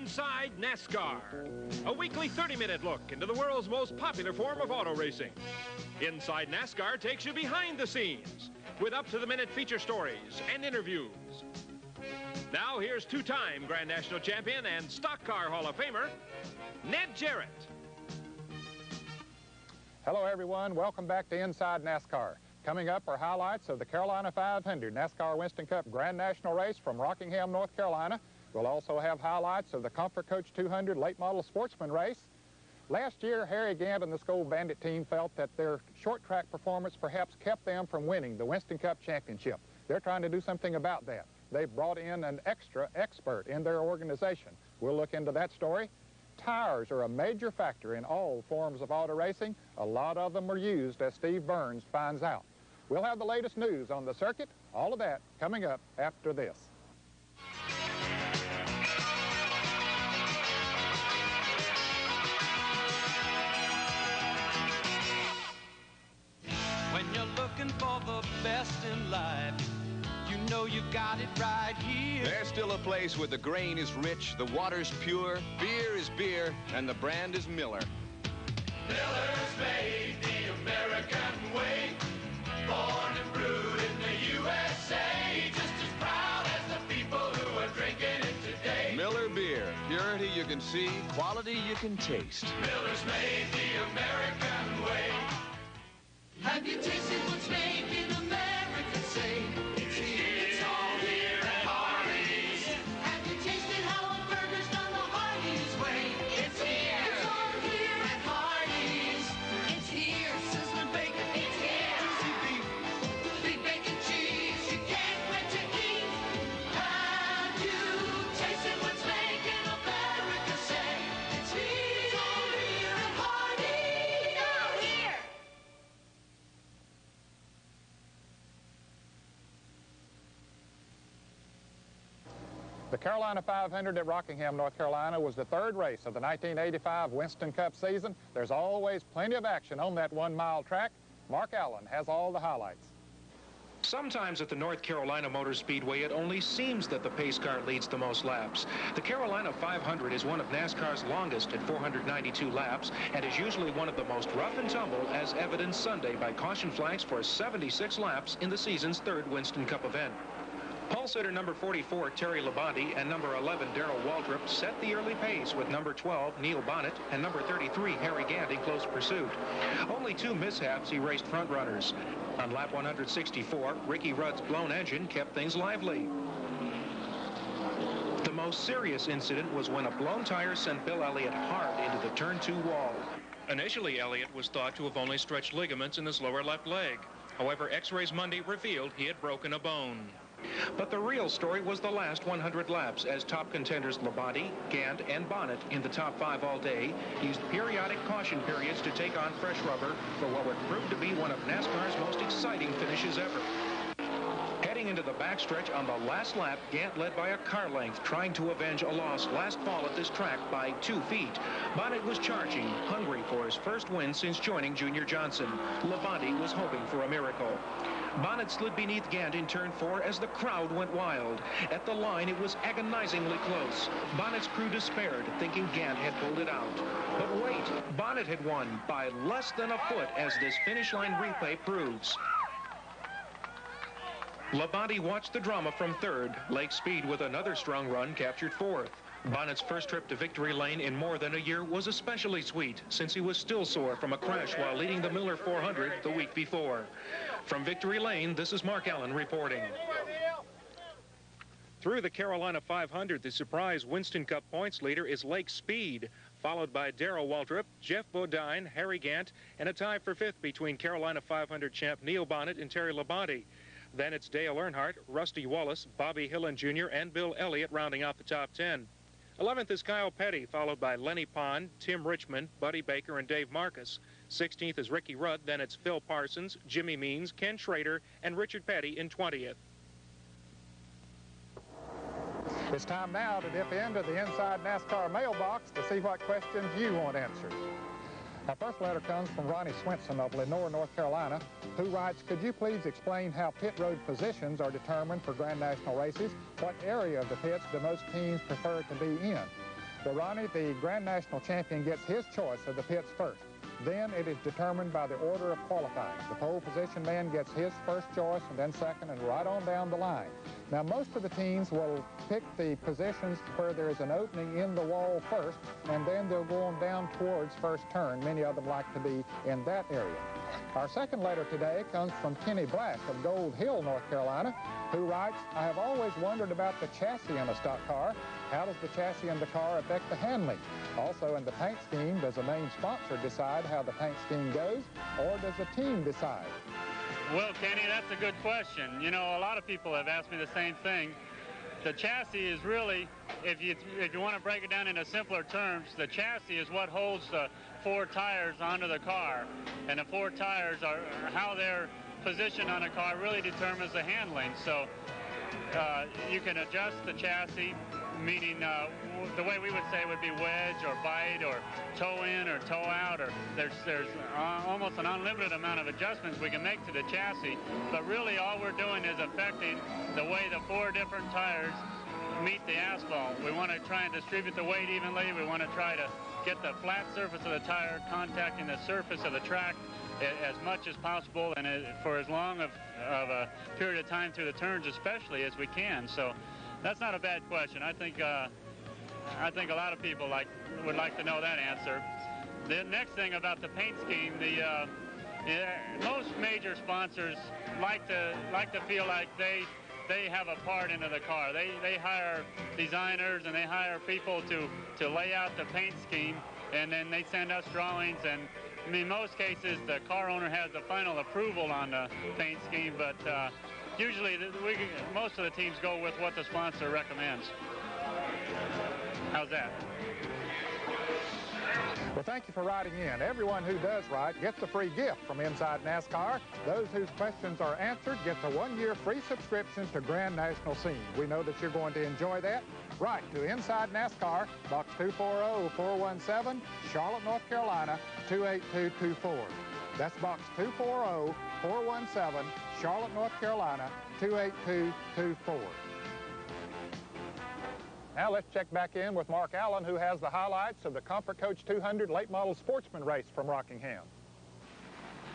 Inside NASCAR, a weekly 30-minute look into the world's most popular form of auto racing. Inside NASCAR takes you behind the scenes with up-to-the-minute feature stories and interviews. Now here's two-time Grand National Champion and Stock Car Hall of Famer, Ned Jarrett. Hello everyone, welcome back to Inside NASCAR. Coming up are highlights of the Carolina 500 NASCAR Winston Cup Grand National Race from Rockingham, North Carolina. We'll also have highlights of the Comfort Coach 200 Late Model Sportsman Race. Last year, Harry Gant and the Skoal Bandit team felt that their short track performance perhaps kept them from winning the Winston Cup Championship. They're trying to do something about that. They've brought in an extra expert in their organization. We'll look into that story. Tires are a major factor in all forms of auto racing. A lot of them are used, as Steve Burns finds out. We'll have the latest news on the circuit. All of that coming up after this. When you're looking for the best in life, you know you've got it right here. There's still a place where the grain is rich, the water's pure, beer is beer, and the brand is Miller. Miller's made the American way, born and brewed in the USA, just as proud as the people who are drinking it today. Miller beer, purity you can see, quality you can taste. Miller's made the American way. Have you tasted what's made in America? Say it's here. It's all here at Hardee's. Have you tasted how a burger's done the Hardee's way? It's here. It's all here at Hardee's. It's here. Sizzling bacon. It's here. Juicy beef. Big bacon cheese. You can't wait to eat. Have you tasted what's made in America? Say it's here. It's all here at Hardee's. It's all here. The Carolina 500 at Rockingham, North Carolina was the third race of the 1985 Winston Cup season. There's always plenty of action on that 1-mile track. Mark Allen has all the highlights. Sometimes at the North Carolina Motor Speedway, it only seems that the pace car leads the most laps. The Carolina 500 is one of NASCAR's longest at 492 laps and is usually one of the most rough and tumble, as evidenced Sunday by caution flags for 76 laps in the season's third Winston Cup event. Pole sitter number 44, Terry Labonte, and number 11, Darrell Waltrip, set the early pace with number 12, Neil Bonnet, and number 33, Harry Gant, in close pursuit. Only two mishaps erased front runners. On lap 164, Ricky Rudd's blown engine kept things lively. The most serious incident was when a blown tire sent Bill Elliott hard into the turn 2 wall. Initially, Elliott was thought to have only stretched ligaments in his lower left leg. However, X-rays Monday revealed he had broken a bone. But the real story was the last 100 laps, as top contenders Labonte, Gant, and Bonnet, in the top 5 all day, used periodic caution periods to take on fresh rubber for what would prove to be one of NASCAR's most exciting finishes ever. Heading into the backstretch on the last lap, Gant led by a car length, trying to avenge a loss last fall at this track by 2 feet. Bonnet was charging, hungry for his first win since joining Junior Johnson. Labonte was hoping for a miracle. Bonnet slid beneath Gant in turn 4 as the crowd went wild. At the line, it was agonizingly close. Bonnet's crew despaired, thinking Gant had pulled it out. But wait, Bonnet had won by less than a foot, as this finish line replay proves. Labonte watched the drama from third. Lake Speed, with another strong run, captured 4th. Bonnet's first trip to victory lane in more than a year was especially sweet, since he was still sore from a crash while leading the Miller 400 the week before. From victory lane, this is Mark Allen reporting. Through the Carolina 500, the surprise Winston Cup points leader is Lake Speed, followed by Darrell Waltrip, Jeff Bodine, Harry Gant, and a tie for 5th between Carolina 500 champ Neil Bonnet and Terry Labonte. Then it's Dale Earnhardt, Rusty Wallace, Bobby Hillen Jr., and Bill Elliott rounding out the top 10. 11th is Kyle Petty, followed by Lenny Pond, Tim Richmond, Buddy Baker, and Dave Marcus. 16th is Ricky Rudd, then it's Phil Parsons, Jimmy Means, Ken Schrader, and Richard Petty in 20th. It's time now to dip into the Inside NASCAR mailbox to see what questions you want answered. Our first letter comes from Ronnie Swinson of Lenore, North Carolina, who writes, could you please explain how pit road positions are determined for Grand National races? What area of the pits do most teams prefer to be in? Well, Ronnie, the Grand National champion gets his choice of the pits first. Then it is determined by the order of qualifying. The pole position man gets his first choice and then second and right on down the line. Now, most of the teams will pick the positions where there is an opening in the wall first, and then they'll go on down towards first turn. Many of them like to be in that area. Our second letter today comes from Kenny Black of Gold Hill, North Carolina, who writes, I have always wondered about the chassis in a stock car. How does the chassis in the car affect the handling? Also, in the paint scheme, does the main sponsor decide how the paint scheme goes, or does the team decide? Well, Kenny, that's a good question. You know, a lot of people have asked me the same thing. The chassis is really, if you want to break it down into simpler terms, the chassis is what holds the four tires onto the car. And the four tires are how they're positioned on a car really determines the handling. So you can adjust the chassis, meaning the way we would say would be wedge or bite or toe in or toe out, or there's almost an unlimited amount of adjustments we can make to the chassis, but really all we're doing is affecting the way the four different tires meet the asphalt. We want to try and distribute the weight evenly. We want to try to get the flat surface of the tire contacting the surface of the track as much as possible and for as long of a period of time through the turns especially as we can. So that's not a bad question. I think a lot of people would like to know that answer. The next thing about the paint scheme, most major sponsors like to feel like they have a part into the car. They hire designers and they hire people to lay out the paint scheme, and then they send us drawings, and in most cases the car owner has the final approval on the paint scheme, but usually most of the teams go with what the sponsor recommends. How's that? Well, thank you for writing in. Everyone who does write gets a free gift from Inside NASCAR. Those whose questions are answered get a one-year free subscription to Grand National Scene. We know that you're going to enjoy that. Write to Inside NASCAR, Box 240417, Charlotte, North Carolina, 28224. That's Box 240417, Charlotte, North Carolina, 28224. Now let's check back in with Mark Allen, who has the highlights of the Comfort Coach 200 Late Model Sportsman race from Rockingham.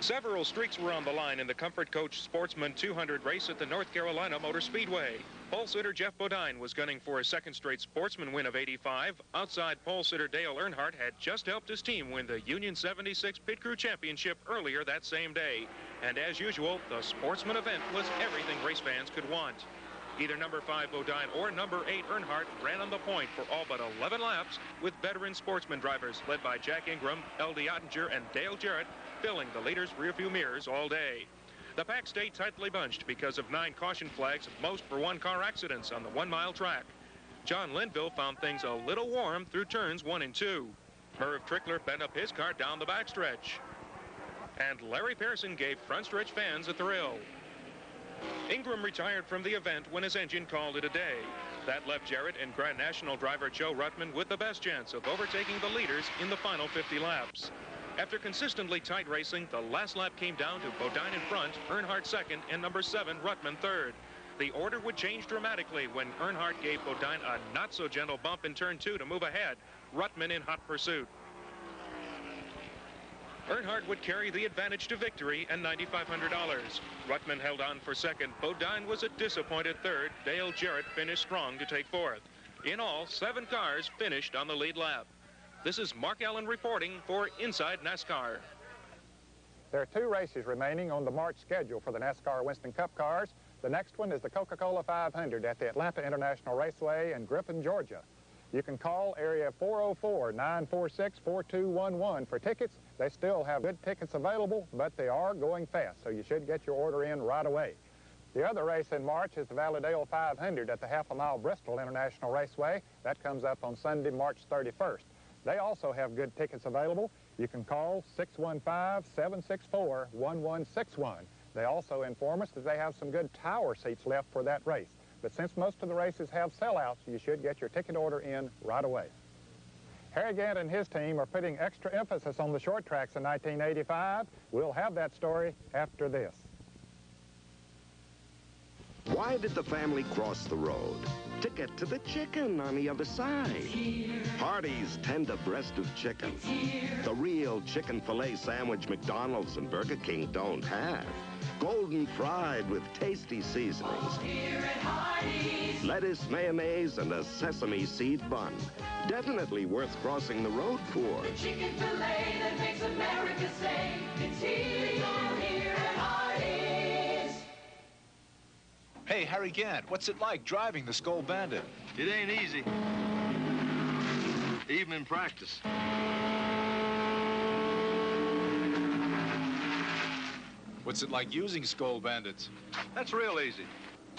Several streaks were on the line in the Comfort Coach Sportsman 200 race at the North Carolina Motor Speedway. Pole sitter Jeff Bodine was gunning for a second straight sportsman win of 85. Outside pole sitter Dale Earnhardt had just helped his team win the Union 76 Pit Crew Championship earlier that same day. And as usual, the sportsman event was everything race fans could want. Either number 5 Bodine or number 8 Earnhardt ran on the point for all but 11 laps, with veteran sportsman drivers led by Jack Ingram, L.D. Ottinger, and Dale Jarrett filling the leaders' rearview mirrors all day. The pack stayed tightly bunched because of 9 caution flags, most for one-car accidents on the 1-mile track. John Linville found things a little warm through turns 1 and 2. Merv Trickler bent up his car down the backstretch. And Larry Pearson gave front stretch fans a thrill. Ingram retired from the event when his engine called it a day. That left Jarrett and Grand National driver Joe Ruttman with the best chance of overtaking the leaders in the final 50 laps. After consistently tight racing, the last lap came down to Bodine in front, Earnhardt second, and number 7 Ruttman third. The order would change dramatically when Earnhardt gave Bodine a not-so-gentle bump in turn 2 to move ahead, Ruttman in hot pursuit. Earnhardt would carry the advantage to victory and $9,500. Ruttman held on for second. Bodine was a disappointed third. Dale Jarrett finished strong to take fourth. In all, 7 cars finished on the lead lap. This is Mark Allen reporting for Inside NASCAR. There are 2 races remaining on the March schedule for the NASCAR Winston Cup cars. The next one is the Coca-Cola 500 at the Atlanta International Raceway in Griffin, Georgia. You can call area 404-946-4211 for tickets. They still have good tickets available, but they are going fast, so you should get your order in right away. The other race in March is the Valladale 500 at the half-a-mile Bristol International Raceway. That comes up on Sunday, March 31st. They also have good tickets available. You can call 615-764-1161. They also inform us that they have some good tower seats left for that race. But since most of the races have sellouts, you should get your ticket order in right away. Harry Gant and his team are putting extra emphasis on the short tracks in 1985. We'll have that story after this. Why did the family cross the road? to get to the chicken on the other side. Hardee's tender breast of chicken. The real chicken filet sandwich McDonald's and Burger King don't have. Golden fried with tasty seasonings. Here at Hardee's. Lettuce, mayonnaise, and a sesame seed bun. Definitely worth crossing the road for. The chicken filet that makes America say it's here at Hardee's. Hey, Harry Gant, what's it like driving the Skull Bandit? It ain't easy. Even in practice. What's it like using Skull Bandits? That's real easy.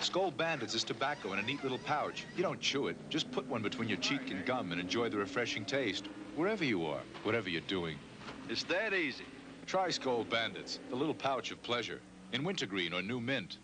Skull Bandits is tobacco in a neat little pouch. You don't chew it. Just put one between your cheek and gum and enjoy the refreshing taste. Wherever you are, whatever you're doing. It's that easy. Try Skull Bandits, the little pouch of pleasure, in wintergreen or new mint.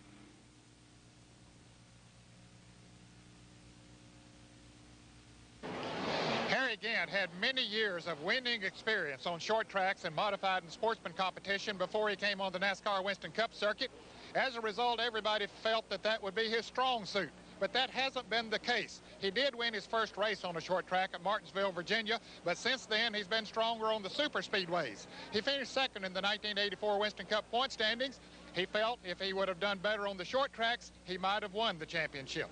Harry Gant had many years of winning experience on short tracks and modified and sportsman competition before he came on the NASCAR Winston Cup circuit. As a result, everybody felt that that would be his strong suit, but that hasn't been the case. He did win his first race on a short track at Martinsville, Virginia, but since then he's been stronger on the super speedways. He finished second in the 1984 Winston Cup point standings. He felt if he would have done better on the short tracks, he might have won the championship.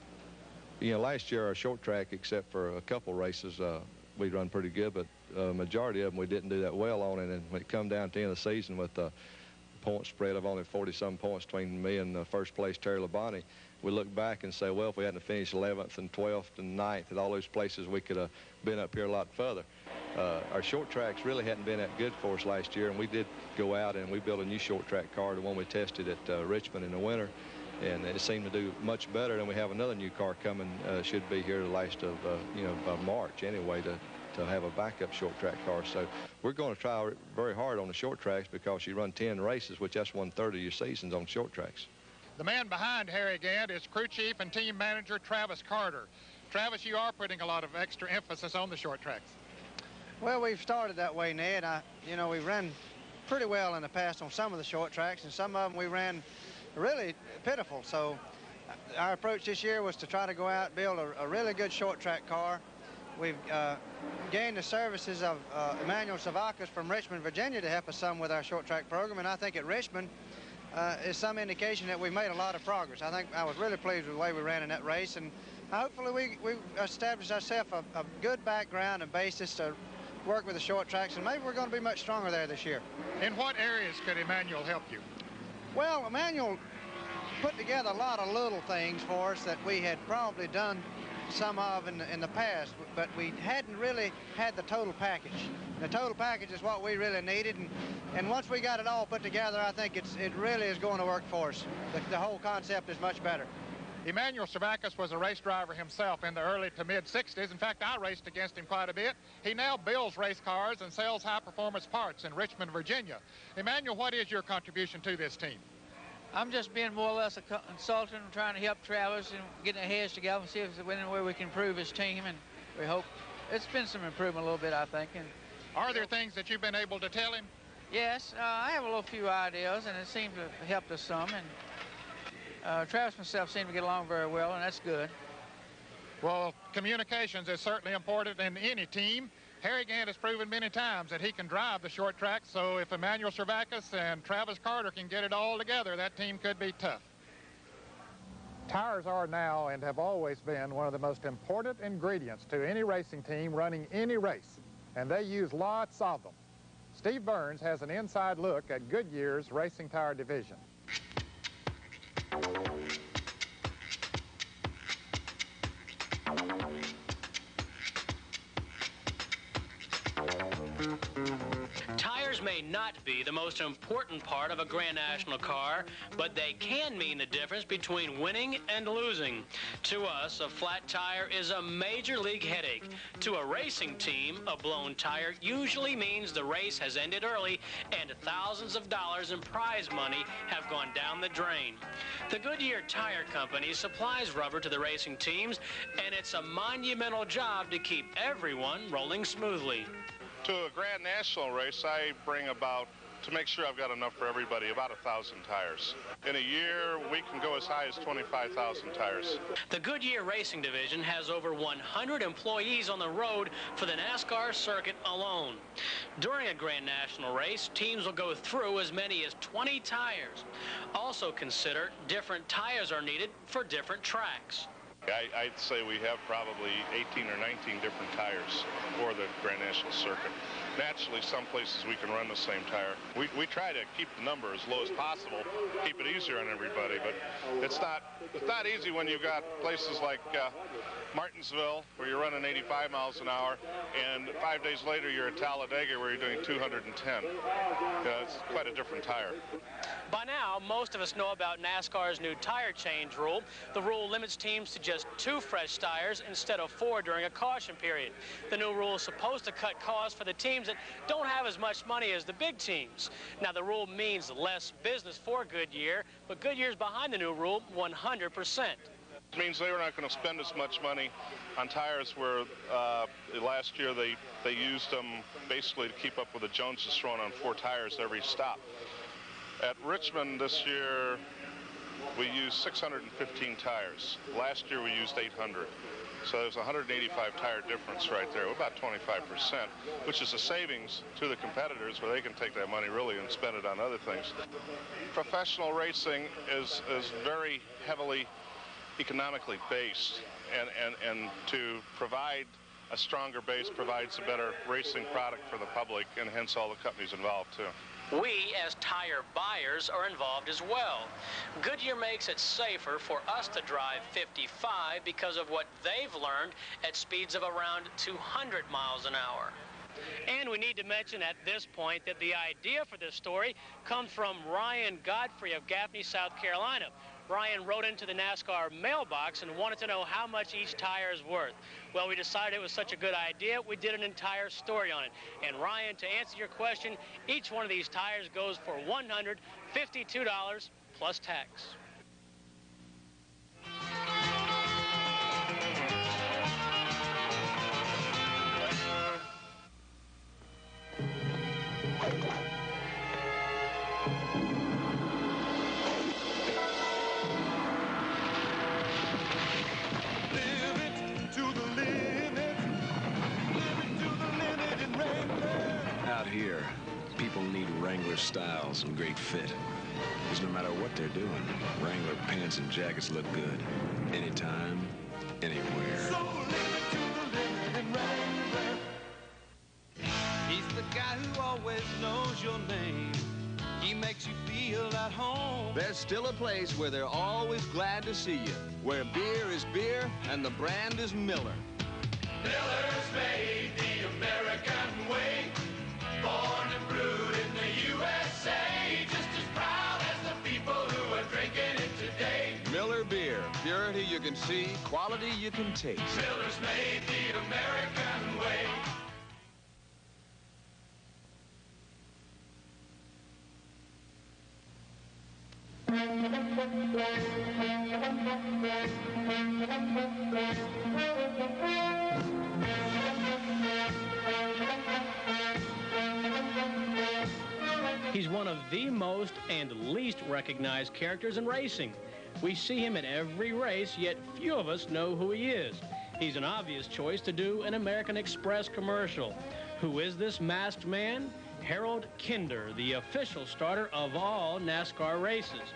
You know, last year our short track, except for a couple races, we run pretty good, but majority of them we didn't do that well on. And then when it come down to the end of the season with the point spread of only 40-some points between me and first place Terry Labonte, we look back and say, well, if we hadn't finished 11th and 12th and 9th at all those places, we could have been up here a lot further. Our short tracks really hadn't been that good for us last year, and we did go out and we built a new short track car, the one we tested at Richmond in the winter. And it seemed to do much better. And we have another new car coming, should be here the last of, by March anyway, to have a backup short track car. So we're going to try very hard on the short tracks because you run 10 races, which that's 1/3 of your seasons on short tracks. The man behind Harry Gant is crew chief and team manager Travis Carter. Travis, you are putting a lot of extra emphasis on the short tracks. Well, we've started that way, Ned. We've run pretty well in the past on some of the short tracks, and some of them we ran really pitiful. So our approach this year was to try to go out and build a really good short track car. We've gained the services of Emmanuel Savakis from Richmond, Virginia to help us some with our short track program, and I think at Richmond is some indication that we made a lot of progress. I was really pleased with the way we ran in that race, and hopefully we established ourselves a good background and basis to work with the short tracks, and maybe we're going to be much stronger there this year. In what areas could Emmanuel help you? Well, Emmanuel put together a lot of little things for us that we had probably done some of in the past, but we hadn't really had the total package. The total package is what we really needed, and once we got it all put together, I think it really is going to work for us. The whole concept is much better. Emmanuel Savakis was a race driver himself in the early to mid-60s. In fact, I raced against him quite a bit. He now builds race cars and sells high-performance parts in Richmond, Virginia. Emmanuel, what is your contribution to this team? I'm just being more or less a consultant and trying to help Travis and getting our heads together and see if there's any way we can improve his team, and we hope it's been some improvement a little bit, I think. And are there things that you've been able to tell him? Yes, I have a little few ideas, and it seems to have helped us some. And Travis and myself seem to get along very well, and that's good. Well, communications is certainly important in any team. Harry Gant has proven many times that he can drive the short track, so if Emmanuel Savakis and Travis Carter can get it all together, that team could be tough. Tires are now and have always been one of the most important ingredients to any racing team running any race, and they use lots of them. Steve Burns has an inside look at Goodyear's racing tire division. Tires may not be the most important part of a Grand National car, but they can mean the difference between winning and losing. To us, a flat tire is a major league headache. To a racing team, a blown tire usually means the race has ended early and thousands of dollars in prize money have gone down the drain. The Goodyear Tire Company supplies rubber to the racing teams, and it's a monumental job to keep everyone rolling smoothly. To a Grand National race, I bring about to make sure I've got enough for everybody, about 1,000 tires. In a year, we can go as high as 25,000 tires. The Goodyear Racing Division has over 100 employees on the road for the NASCAR circuit alone. During a Grand National race, teams will go through as many as 20 tires. Also consider different tires are needed for different tracks. I'd say we have probably 18 or 19 different tires for the Grand National circuit. Naturally, some places we can run the same tire. We try to keep the number as low as possible, keep it easier on everybody, but it's not easy when you've got places like Martinsville, where you're running 85 miles an hour, and 5 days later you're at Talladega, where you're doing 210. It's quite a different tire. By now, most of us know about NASCAR's new tire change rule. The rule limits teams to just 2 fresh tires instead of 4 during a caution period. The new rule is supposed to cut costs for the teams that don't have as much money as the big teams. Now, the rule means less business for Goodyear, but Goodyear's behind the new rule 100%. It means they were not going to spend as much money on tires where last year they used them basically to keep up with the Joneses, throwing on 4 tires every stop. At Richmond this year, we used 615 tires. Last year we used 800. So there's a 185 tire difference right there, about 25%, which is a savings to the competitors where they can take that money really and spend it on other things. Professional racing is very heavily economically based, and to provide a stronger base provides a better racing product for the public, and hence all the companies involved too. We, as tire buyers, are involved as well. Goodyear makes it safer for us to drive 55 because of what they've learned at speeds of around 200 miles an hour. And we need to mention at this point that the idea for this story comes from Ryan Godfrey of Gaffney, South Carolina. Ryan wrote into the NASCAR mailbox and wanted to know how much each tire is worth. Well, we decided it was such a good idea, we did an entire story on it. And Ryan, to answer your question, each one of these tires goes for $152 plus tax. Out here, people need Wrangler styles and great fit. Because no matter what they're doing, Wrangler pants and jackets look good. Anytime, anywhere. So live it to the limit in Wrangler. He's the guy who always knows your name. He makes you feel at home. There's still a place where they're always glad to see you, where beer is beer and the brand is Miller. Miller's made the American way. Born and brewed in the USA. Just as proud as the people who are drinking it today. Miller beer. Purity you can see, quality you can taste. Miller's made the American way. He's one of the most and least recognized characters in racing. We see him at every race, yet few of us know who he is. He's an obvious choice to do an American Express commercial. Who is this masked man? Harold Kinder, the official starter of all NASCAR races.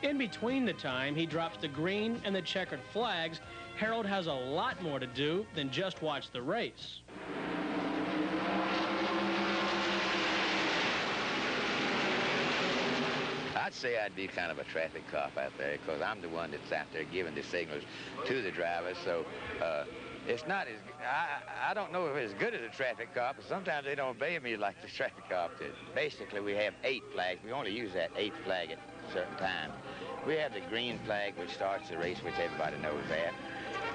In between the time he drops the green and the checkered flags, Harold has a lot more to do than just watch the race. I'd say I'd be kind of a traffic cop out there because I'm the one that's out there giving the signals to the drivers. So it's not as, I don't know if it's as good as a traffic cop, but sometimes they don't obey me like the traffic cop did. Basically, we have 8 flags. We only use that 8th flag at certain times. We have the green flag, which starts the race, which everybody knows that.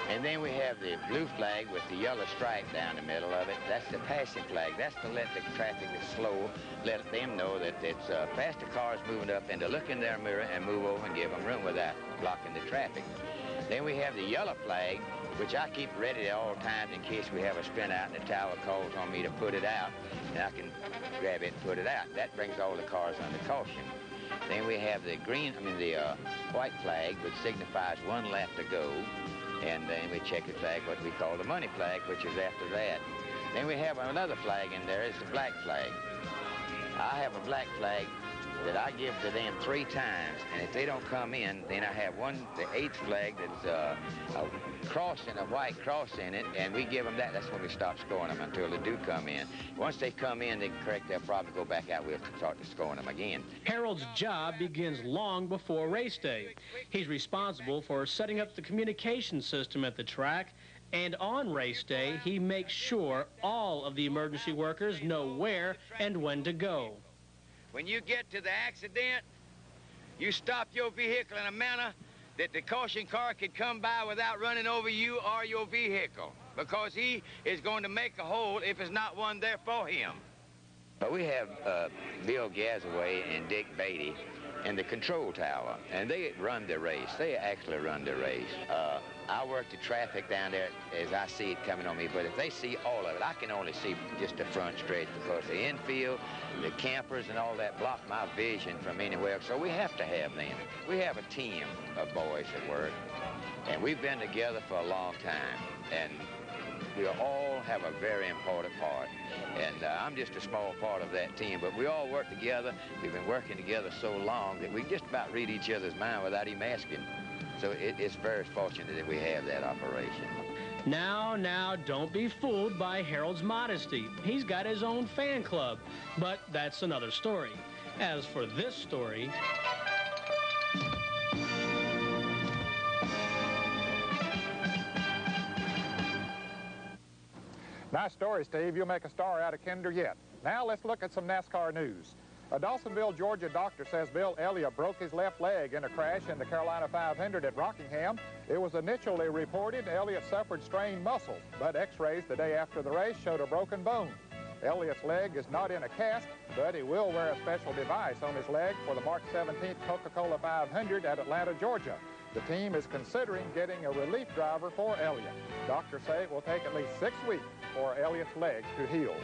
And then we have the blue flag with the yellow stripe down the middle of it. That's the passing flag. That's to let the traffic that's slow, let them know that it's faster cars moving up and to look in their mirror and move over and give them room without blocking the traffic. Then we have the yellow flag, which I keep ready at all times in case we have a spin out and the tower calls on me to put it out, and I can grab it and put it out. That brings all the cars under caution. Then we have the white flag, which signifies one lap to go. And then we check the flag, what we call the money flag, which is after that. Then we have another flag in there, it's the black flag. I have a black flag that I give to them 3 times, and if they don't come in, then I have the 8th flag that's a cross and a white cross in it, and we give them that. That's when we stop scoring them until they do come in. Once they come in, they correct, they'll probably go back out. We'll start to scoring them again. Harold's job begins long before race day. He's responsible for setting up the communication system at the track, and on race day, he makes sure all of the emergency workers know where and when to go. When you get to the accident, you stop your vehicle in a manner that the caution car can come by without running over you or your vehicle, because he is going to make a hole if there's not one there for him. But we have Bill Gazaway and Dick Beatty in the control tower, and they run the race. They actually run the race. I work the traffic down there as I see it coming on me, but if they see all of it, I can only see just the front stretch because the infield, the campers and all that block my vision from anywhere, so we have to have them. We have a team of boys that work, and we've been together for a long time, and we all have a very important part, and I'm just a small part of that team, but we all work together. We've been working together so long that we can just about read each other's mind without even asking. So it's very fortunate that we have that operation. Now, don't be fooled by Harold's modesty. He's got his own fan club, but that's another story. As for this story... Nice story, Steve. You'll make a star out of Kinder yet. Now let's look at some NASCAR news. A Dawsonville, Georgia doctor says Bill Elliott broke his left leg in a crash in the Carolina 500 at Rockingham. It was initially reported Elliott suffered strained muscles, but x-rays the day after the race showed a broken bone. Elliott's leg is not in a cast, but he will wear a special device on his leg for the March 17th Coca-Cola 500 at Atlanta, Georgia. The team is considering getting a relief driver for Elliott. Doctors say it will take at least 6 weeks for Elliott's leg to heal.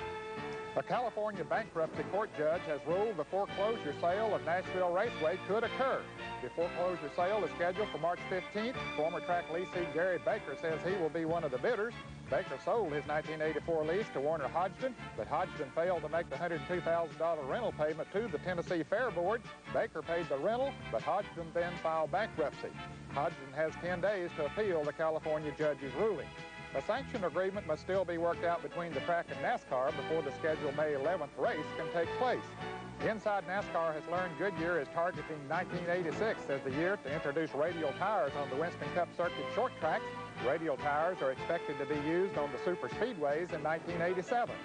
A California bankruptcy court judge has ruled the foreclosure sale of Nashville Raceway could occur. The foreclosure sale is scheduled for March 15th. Former track leasee Gary Baker says he will be one of the bidders. Baker sold his 1984 lease to Warner Hodgson, but Hodgson failed to make the $102,000 rental payment to the Tennessee Fair Board. Baker paid the rental, but Hodgson then filed bankruptcy. Hodgson has 10 days to appeal the California judge's ruling. A sanction agreement must still be worked out between the track and NASCAR before the scheduled May 11th race can take place. Inside NASCAR has learned Goodyear is targeting 1986 as the year to introduce radial tires on the Winston Cup Circuit short tracks. Radial tires are expected to be used on the super speedways in 1987.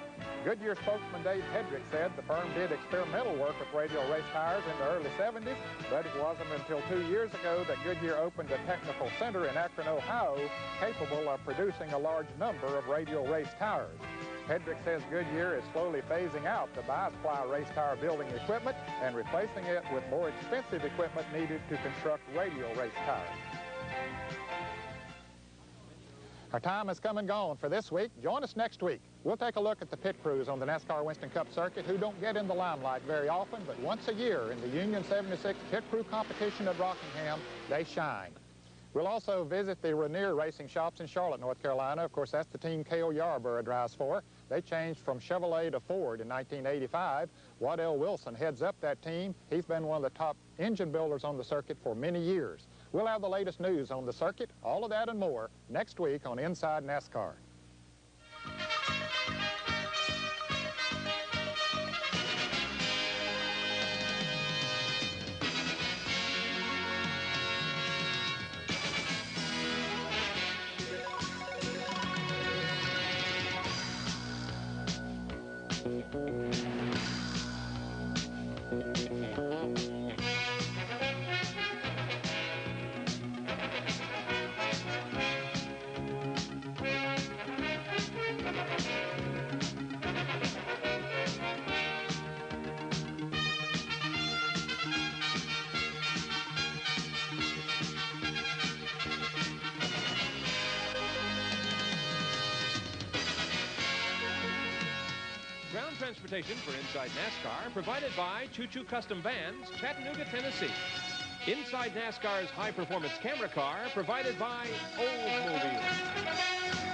Goodyear spokesman Dave Hedrick said the firm did experimental work with radial race tires in the early 70s, but it wasn't until 2 years ago that Goodyear opened a technical center in Akron, Ohio, capable of producing a large number of radial race tires. Hedrick says Goodyear is slowly phasing out the bi-ply race tire building equipment and replacing it with more expensive equipment needed to construct radial race tires. Our time has come and gone for this week. Join us next week. We'll take a look at the pit crews on the NASCAR Winston Cup Circuit who don't get in the limelight very often, but once a year in the Union 76 pit crew competition at Rockingham, they shine. We'll also visit the Rainier Racing Shops in Charlotte, North Carolina. Of course, that's the team Cale Yarborough drives for. They changed from Chevrolet to Ford in 1985. Waddell Wilson heads up that team. He's been one of the top engine builders on the circuit for many years. We'll have the latest news on the circuit, all of that and more, next week on Inside NASCAR. transportation for Inside NASCAR provided by Choo Choo Custom Vans, Chattanooga, Tennessee. Inside NASCAR's high-performance camera car provided by Oldsmobile.